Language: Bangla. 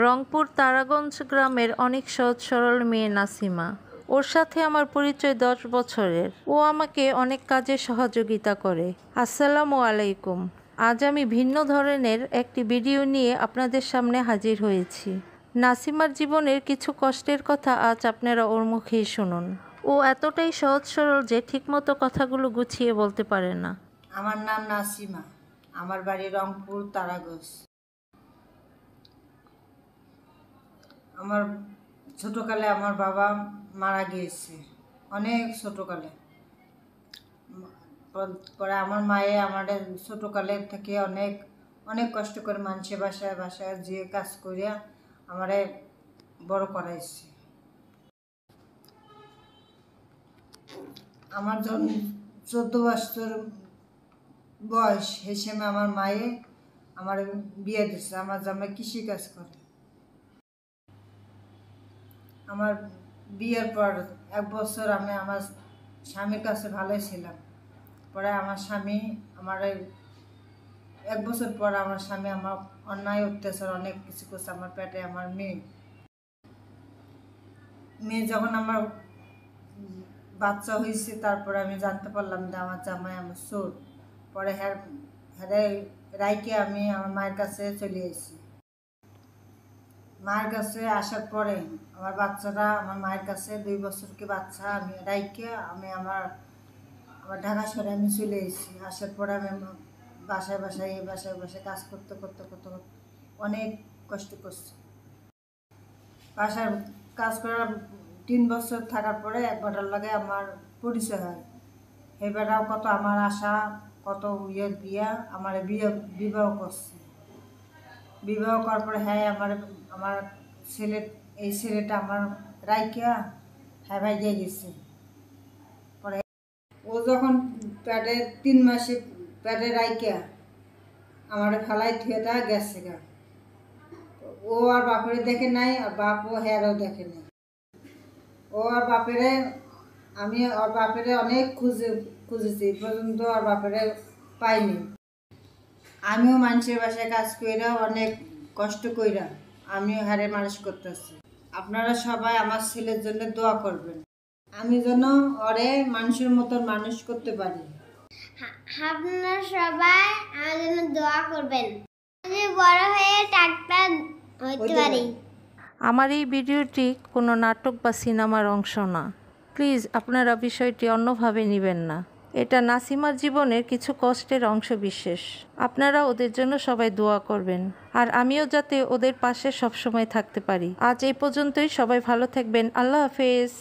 রংপুর তারাগঞ্জ গ্রামের অনেক সহজ সরল মেয়ে নাসিমা। ওর সাথে আমার পরিচয় 10 বছরের। ও আমাকে অনেক কাজে সহযোগিতা করে। আসসালামু আলাইকুম। আজ আমি ভিন্ন ধরনের একটি ভিডিও নিয়ে আপনাদের সামনে হাজির হয়েছি। নাসিমার জীবনের কিছু কষ্টের কথা আজ আপনারা ওর মুখেই শুনুন। ও এতটাই সহজ সরল যে ঠিকমতো কথাগুলো গুছিয়ে বলতে পারে না। আমার নাম নাসিমা, আমার বাড়ি রংপুর তারাগঞ্জ। আমার ছোটোকালে আমার বাবা মারা গিয়েছে, অনেক ছোটোকালে। পরে আমার মায়ে আমাদের ছোটোকালে থেকে অনেক অনেক কষ্ট করে মানুষের বাসায় বাসায় যে কাজ করিয়া আমারে বড় করাইছে। আমার যখন 14 বছর বয়স সেই সময় আমার মায়ে আমার বিয়ে দিচ্ছে। আমার জামাই কৃষিকাজ করে। আমার বিয়ের পর 1 বছর আমি আমার স্বামীর কাছে ভালোই ছিলাম। পরে আমার স্বামী আমার 1 বছর পর আমার স্বামী আমার অন্যায় অত্যাচার অনেক কিছু করছে। আমার পেটে আমার মেয়ে যখন আমার বাচ্চা হয়েছে, তারপরে আমি জানতে পারলাম যে আমার জামাই আমার চোর। পরে হ্যাঁ রাইকে আমি আমার মায়ের কাছে চলে এসেছি। মায়ের কাছে আসার পরে আমার বাচ্চাটা আমার মায়ের কাছে 2 বছরকে বাচ্চা আমি রাইকে আমি আমার ঢাকা শহরে আমি চলে এসেছি। আসার পরে আমি বাসায় বাসায় কাজ করতে করতে করতে করতে অনেক কষ্ট করছি। বাসায় কাজ করার 3 বছর থাকার পরে এক বেটার লাগে আমার পরিচয় হয়। এই বেটাও কত আমার আশা কত দিয়া আমার বিবাহ করছে। বিবাহ করার পরে হ্যাঁ আমার ছেলেটা আমার রাইকা হ্যাঁ ভাই দিয়ে গেছে। পরে ও যখন পেটে 3 মাসে পেটে রাইকা আমার ফেলাই থুয়েটা গেছে গা। ও আর বাপেরে দেখে নাই, আর বাপও হ্যারও দেখে নাই। ও আর বাপেরে আমি ওর বাপেরে অনেক খুঁজেছি, পর্যন্ত আর বাপেরে পাইনি। আমিও মানুষের বাসায় কাজ কইরা অনেক কষ্ট কইরা আমিও হারে মানুষ করতেছি। আপনারা সবাই আমার ছেলের জন্য দোয়া করবেন, আমি যেন ওরে মানুষের মতো মানুষ করতে পারি। আপনারা সবাই আমার জন্য দোয়া করবেন, আমি বড় হয়ে ডাক্তার হতে পারি। আমার এই ভিডিওটি কোনো নাটক বা সিনেমার অংশ না। প্লিজ আপনারা বিষয়টি অন্যভাবে নেবেন না। এটা নাসিমার জীবনের কিছু কষ্টের অংশ বিশেষ। আপনারা ওদের জন্য সবাই দোয়া করবেন, আর আমিও যাতে ওদের পাশে সবসময় থাকতে পারি। আজ এই পর্যন্তই। সবাই ভালো থাকবেন। আল্লাহ হাফেজ।